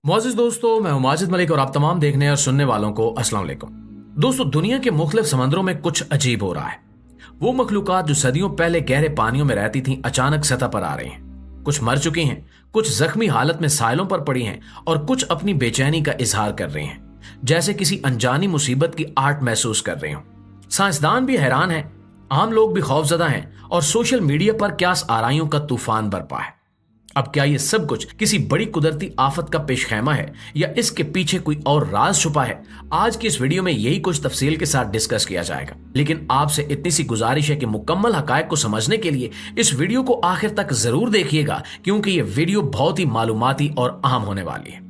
मोअज़्ज़िज़ दोस्तों, मैं हूं माजिद मलिक और आप तमाम देखने और सुनने वालों को अस्सलाम वालेकुम। दोस्तों, दुनिया के मुख्तलिफ समंदरों में कुछ अजीब हो रहा है। वो मखलूकात जो सदियों पहले गहरे पानियों में रहती थीं अचानक सतह पर आ रही हैं। कुछ मर चुकी हैं, कुछ जख्मी हालत में साहिलों पर पड़ी हैं और कुछ अपनी बेचैनी का इजहार कर रही हैं, जैसे किसी अनजानी मुसीबत की आहट महसूस कर रही हों। साइंसदान भी हैरान हैं, आम लोग भी खौफजदा हैं और सोशल मीडिया पर क्यास आराइयों का तूफान बरपा है। अब क्या ये सब कुछ किसी बड़ी कुदरती आफत का पेशखैमा है या इसके पीछे कोई और राज छुपा है? आज की इस वीडियो में यही कुछ तफसील के साथ डिस्कस किया जाएगा। लेकिन आपसे इतनी सी गुजारिश है कि मुकम्मल हकायक को समझने के लिए इस वीडियो को आखिर तक जरूर देखिएगा, क्योंकि ये वीडियो बहुत ही मालूमाती और अहम होने वाली है।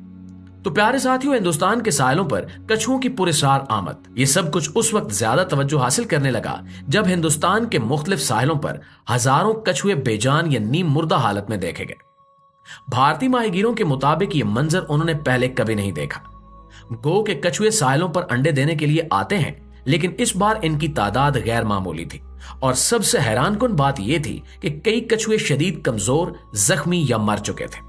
तो प्यारे साथियों, हिंदुस्तान के साहिलों पर कछुओं की पुरस्कार आमद, ये सब कुछ उस वक्त ज्यादा तवज्जो हासिल करने लगा जब हिंदुस्तान के मुख्तलिफ साहिलों पर हजारों कछुए बेजान या नीम मुर्दा हालत में देखे गए। भारतीय माहिगीरों के मुताबिक ये मंजर उन्होंने पहले कभी नहीं देखा। गो के कछुए साहिलों पर अंडे देने के लिए आते हैं, लेकिन इस बार इनकी तादाद गैर मामूली थी और सबसे हैरानकुन बात यह थी कि कई कछुए शदीद कमजोर, जख्मी या मर चुके थे।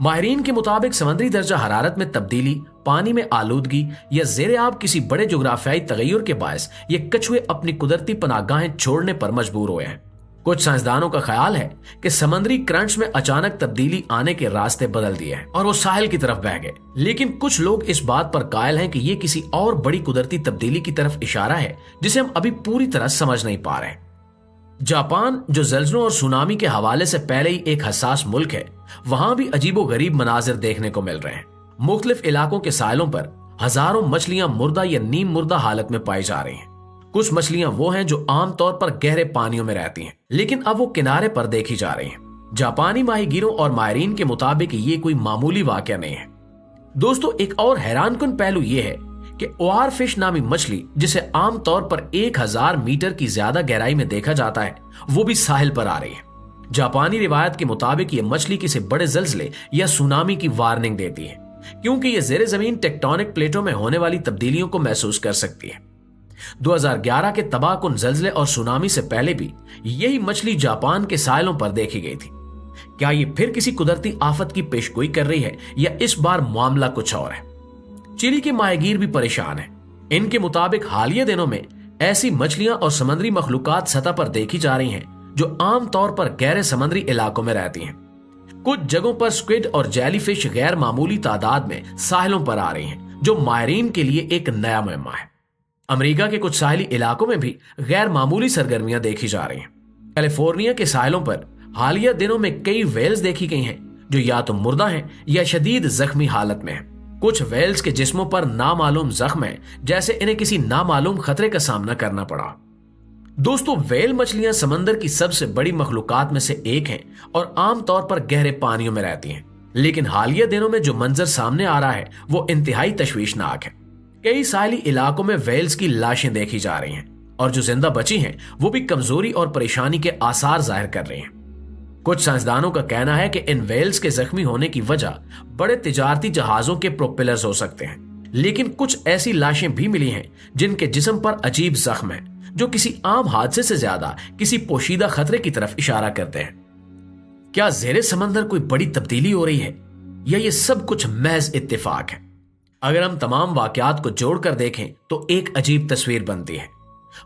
माहिरीन के मुताबिक समुद्री दर्जा हरारत में तब्दीली, पानी में आलूदगी या ज़ेरे आब किसी बड़े जोग्राफियाई तगय्युर के बायस ये कछुए अपनी कुदरती पनाहगाहें छोड़ने पर मजबूर हुए हैं। कुछ साइंसदानों का ख्याल है कि समुद्री करंट्स में अचानक तब्दीली आने के रास्ते बदल दिए हैं और वो साहिल की तरफ बह गए। लेकिन कुछ लोग इस बात पर कायल हैं कि ये किसी और बड़ी कुदरती तब्दीली की तरफ इशारा है जिसे हम अभी पूरी तरह समझ नहीं पा रहे। जापान, जो ज़ल्ज़लों और सुनामी के हवाले से पहले ही एक हसास मुल्क है, वहां भी अजीबो गरीब मनाजिर देखने को मिल रहे हैं। मुख्तलिफ इलाकों के साहिलों पर हजारों मछलियां मुर्दा या नीम मुर्दा हालत में पाई जा रही हैं। कुछ मछलियां वो हैं जो आमतौर पर गहरे पानियों में रहती हैं, लेकिन अब वो किनारे पर देखी जा रही हैं। जापानी माहिगीरों और माहिरीन के मुताबिक ये कोई मामूली वाकया नहीं है। दोस्तों, एक और हैरानकुन पहलू ये है कि ओआर फिश नामी मछली, जिसे आमतौर पर 1000 मीटर की ज्यादा गहराई में देखा जाता है, वो भी साहिल पर आ रही है। जापानी रिवायत के मुताबिक ये मछली किसी बड़े ज़ल्ज़ले या सुनामी की वार्निंग देती है, क्योंकि ये ज़ेरे जमीन टेक्टोनिक प्लेटों में होने वाली तब्दीलियों को महसूस कर सकती है। 2011 के तबाहकुन ज़ल्ज़ले और सुनामी से पहले भी यही मछली जापान के साहिलों पर देखी गई थी। क्या ये फिर किसी कुदरती आफत की पेशगोई कर रही है या इस बार मामला कुछ और है? चिली के माहिगीर भी परेशान हैं। इनके मुताबिक हालिया दिनों में ऐसी मछलियां और समुद्री मखलूकात सतह पर देखी जा रही हैं जो आमतौर पर गहरे समुद्री इलाकों में रहती हैं। कुछ जगहों पर स्क्विड और जेलीफिश गैर मामूली तादाद में साहिलों पर आ रही हैं, जो माहिरीन के लिए एक नया मुअम्मा है। अमेरिका के कुछ साहिली इलाकों में भी गैर मामूली सरगर्मियां देखी जा रही हैं। कैलिफोर्निया के साहिलों पर हालिया दिनों में कई वेल्स देखी गई हैं जो या तो मुर्दा हैं या शदीद जख्मी हालत में हैं। कुछ वेल्स के जिस्मों पर नामालूम जख्म है, जैसे इन्हें किसी नामालूम खतरे का सामना करना पड़ा। दोस्तों, वेल मछलियां समंदर की सबसे बड़ी मखलूकात में से एक हैं और आमतौर पर गहरे पानियों में रहती हैं। लेकिन हालिया दिनों में जो मंजर सामने आ रहा है वो इंतहाई तशवीशनाक है। कई साहिली इलाकों में वेल्स की लाशें देखी जा रही हैं और जो जिंदा बची हैं वो भी कमजोरी और परेशानी के आसार जाहिर कर रही हैं। कुछ साइंसदानों का कहना है कि इन वेल्स के जख्मी होने की वजह बड़े तिजारती जहाजों के प्रोपेलर्स हो सकते हैं, लेकिन कुछ ऐसी लाशें भी मिली हैं जिनके जिस्म पर अजीब जख्म है जो किसी आम हादसे से ज्यादा किसी पोशीदा खतरे की तरफ इशारा करते हैं। क्या ज़ेरे समंदर कोई बड़ी तब्दीली हो रही है या ये सब कुछ महज इत्तेफाक है? अगर हम तमाम वाकयात को जोड़कर देखें तो एक अजीब तस्वीर बनती है।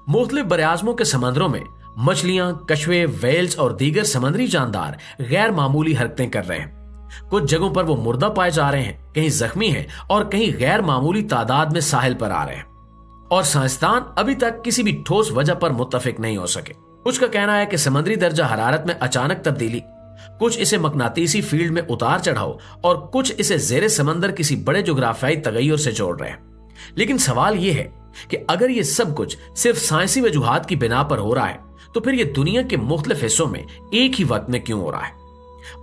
मुख्तलिफ बरआज़मों के समंदरों में मछलियां, कछुए, वेल्स और दीगर समुद्री जानदार गैर मामूली हरकतें कर रहे हैं। कुछ जगहों पर वो मुर्दा पाए जा रहे हैं, कहीं जख्मी हैं और कहीं गैर मामूली तादाद में साहिल पर आ रहे हैं। और साइंसदान अभी तक किसी भी ठोस वजह पर मुत्तफिक नहीं हो सके। कुछ का कहना है कि समुद्री दर्जा हरारत में अचानक तब्दीली, कुछ इसे मकनातीसी फील्ड में उतार चढ़ाव और कुछ इसे ज़ेरे समंदर किसी बड़े जोग्राफियाई तगय्युर से जोड़ रहे हैं। लेकिन सवाल यह है कि अगर ये सब कुछ सिर्फ साइंसी वजूहात की बिना पर हो रहा है तो फिर ये दुनिया के मुख्तलिफ हिस्सों में एक ही वक्त में क्यों हो रहा है?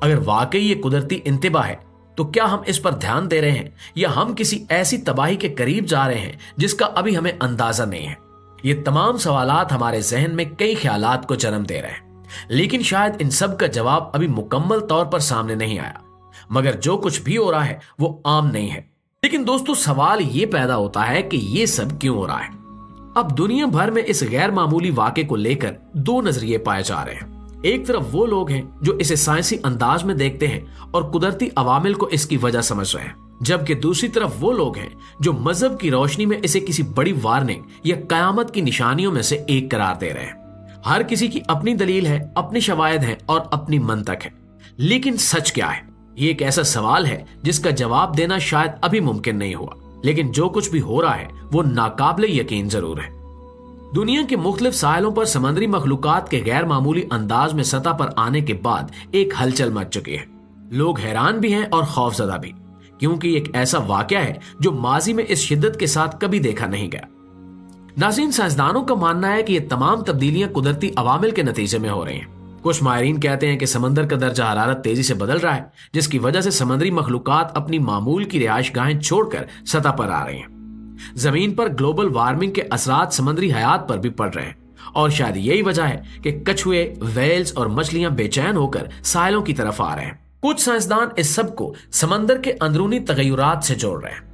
अगर वाकई ये कुदरती इंतबा है तो क्या हम इस पर ध्यान दे रहे हैं या हम किसी ऐसी तबाही के करीब जा रहे हैं जिसका अभी हमें अंदाजा नहीं है? ये तमाम सवालात हमारे जहन में कई ख्यालात को जन्म दे रहे हैं, लेकिन शायद इन सब का जवाब अभी मुकम्मल तौर पर सामने नहीं आया। मगर जो कुछ भी हो रहा है वो आम नहीं है। लेकिन दोस्तों, सवाल ये पैदा होता है कि ये सब क्यों हो रहा है? अब दुनिया भर में इस गैर मामूली वाक़े को लेकर दो नजरिए पाए जा रहे हैं। एक तरफ वो लोग हैं जो इसे साइंसी अंदाज में देखते हैं और कुदरती अवामिल को इसकी वजह समझ रहे हैं, जबकि दूसरी तरफ वो लोग हैं जो मजहब की रोशनी में इसे किसी बड़ी वार्निंग या कयामत की निशानियों में से एक करार दे रहे हैं। हर किसी की अपनी दलील है, अपनी शवायद है और अपनी मंतक है, लेकिन सच क्या है? ये एक ऐसा सवाल है जिसका जवाब देना शायद अभी मुमकिन नहीं हुआ, लेकिन जो कुछ भी हो रहा है वो नाकाबिले यकीन जरूर है। दुनिया के मुख्तलिफ साहिलों पर समंदरी मखलूकात के गैर मामूली अंदाज में सतह पर आने के बाद एक हलचल मच चुकी है। लोग हैरान भी हैं और खौफजदा भी, क्योंकि एक ऐसा वाकया है जो माजी में इस शिद्दत के साथ कभी देखा नहीं गया। नाज़रीन, साइंसदानों का मानना है कि ये तमाम तब्दीलियां कुदरती अवामिल के नतीजे में हो रही हैं। कुछ माहिरीन कहते हैं कि समंदर का दर्जा हरारत तेजी से बदल रहा है, जिसकी वजह से समंदरी मखलूकात अपनी मामूल की रिहाइश गाहें छोड़कर सतह पर आ रही हैं। जमीन पर ग्लोबल वार्मिंग के असरात समुद्री हयात पर भी पड़ रहे हैं और शायद यही वजह है कि कछुए, वेल्स और मछलियां बेचैन होकर साहिलों की तरफ आ रहे हैं। कुछ साइंसदान इस सब को समंदर के अंदरूनी तगय्युरात से जोड़ रहे हैं।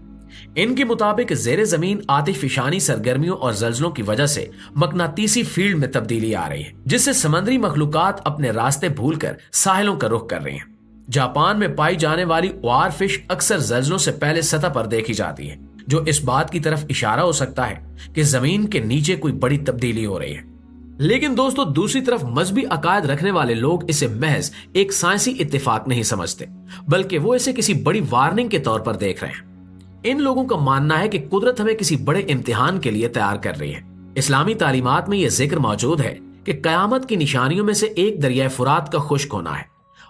इनके मुताबिक जेर जमीन आतिशफशानी सरगर्मियों और जल्जलों की वजह से मकनातीसी फील्ड में तब्दीली आ रही है, जिससे समंदरी मखलूकात अपने रास्ते भूलकर साहिलों का रुख कर रही हैं। जापान में पाई जाने वाली वार फिश अक्सर जल्जलों से पहले सतह पर देखी जाती है, जो इस बात की तरफ इशारा हो सकता है कि जमीन के नीचे कोई बड़ी तब्दीली हो रही है। लेकिन दोस्तों, दूसरी तरफ मजहबी अकायद रखने वाले लोग इसे महज एक साइंसी इत्तेफाक नहीं समझते, बल्कि वो इसे किसी बड़ी वार्निंग के तौर पर देख रहे हैं। इन लोगों का मानना है कि कुदरत हमें किसी बड़े इम्तिहान के लिए तैयार कर रही है। इस्लामी तालीमात में यह जिक्र मौजूद है कि कयामत की निशानियों में से एक दरिया फुरात का खुश्क होना है,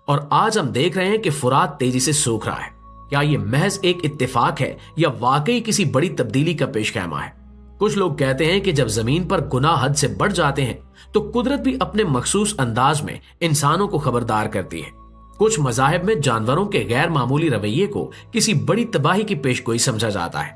और आज हम देख रहे हैं कि फुरात तेजी से सूख रहा है। क्या ये महज एक इत्तेफाक है या वाकई किसी बड़ी तब्दीली का पेशखैमा है? कुछ लोग कहते हैं कि जब जमीन पर गुनाह हद से बढ़ जाते हैं तो कुदरत भी अपने मखसूस अंदाज में इंसानों को खबरदार करती है। कुछ मज़ाहिब में जानवरों के गैर मामूली रवैये को किसी बड़ी तबाही की पेशगोई समझा जाता है।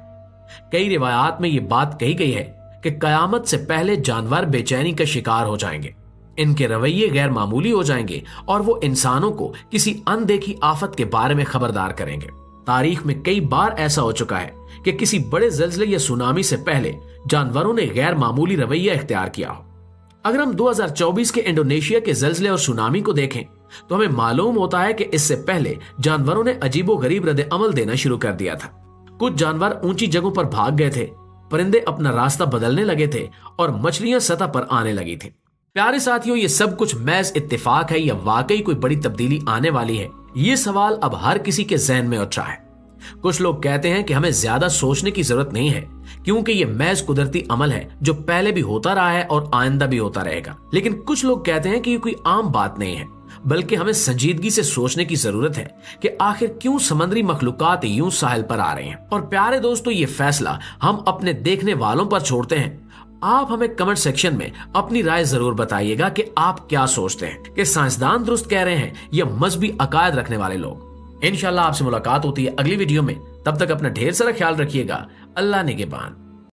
कई रिवायात में ये बात कही गई है कि कयामत से पहले जानवर बेचैनी का शिकार हो जाएंगे, इनके रवैये गैर मामूली हो जाएंगे और वो इंसानों को किसी अनदेखी आफत के बारे में खबरदार करेंगे। तारीख में कई बार ऐसा हो चुका है कि किसी बड़े ज़ल्ज़ले या सुनामी से पहले जानवरों ने गैर मामूली रवैया इख्तियार किया हो। अगर हम 2024 के इंडोनेशिया के ज़ल्ज़ले और सुनामी को देखें तो हमें मालूम होता है कि इससे पहले जानवरों ने अजीबोगरीब रद्द अमल देना शुरू कर दिया था। कुछ जानवर ऊंची जगहों पर भाग गए थे, परिंदे अपना रास्ता बदलने लगे थे और मछलियां सतह पर आने लगी थी। प्यारे साथियों, ये सब कुछ महज इत्तेफाक है या वाकई कोई बड़ी तब्दीली आने वाली है? ये सवाल अब हर किसी के ज़हन में उठ रहा है। कुछ लोग कहते हैं कि हमें ज्यादा सोचने की जरूरत नहीं है, क्योंकि ये महज कुदरती अमल है जो पहले भी होता रहा है और आइंदा भी होता रहेगा। लेकिन कुछ लोग कहते हैं कि ये कोई आम बात नहीं है, बल्कि हमें संजीदगी से सोचने की जरूरत है कि आखिर क्यों समुद्री मखलूकात यूं साहिल पर आ रहे हैं। और प्यारे दोस्तों, ये फैसला हम अपने देखने वालों पर छोड़ते हैं। आप हमें कमेंट सेक्शन में अपनी राय जरूर बताइएगा कि आप क्या सोचते हैं कि साइंसदान दुरुस्त कह रहे हैं या मजहबी अकायद रखने वाले लोग। इंशाल्लाह आपसे मुलाकात होती है अगली वीडियो में। तब तक अपना ढेर सारा ख्याल रखिएगा। अल्लाह निगहबान।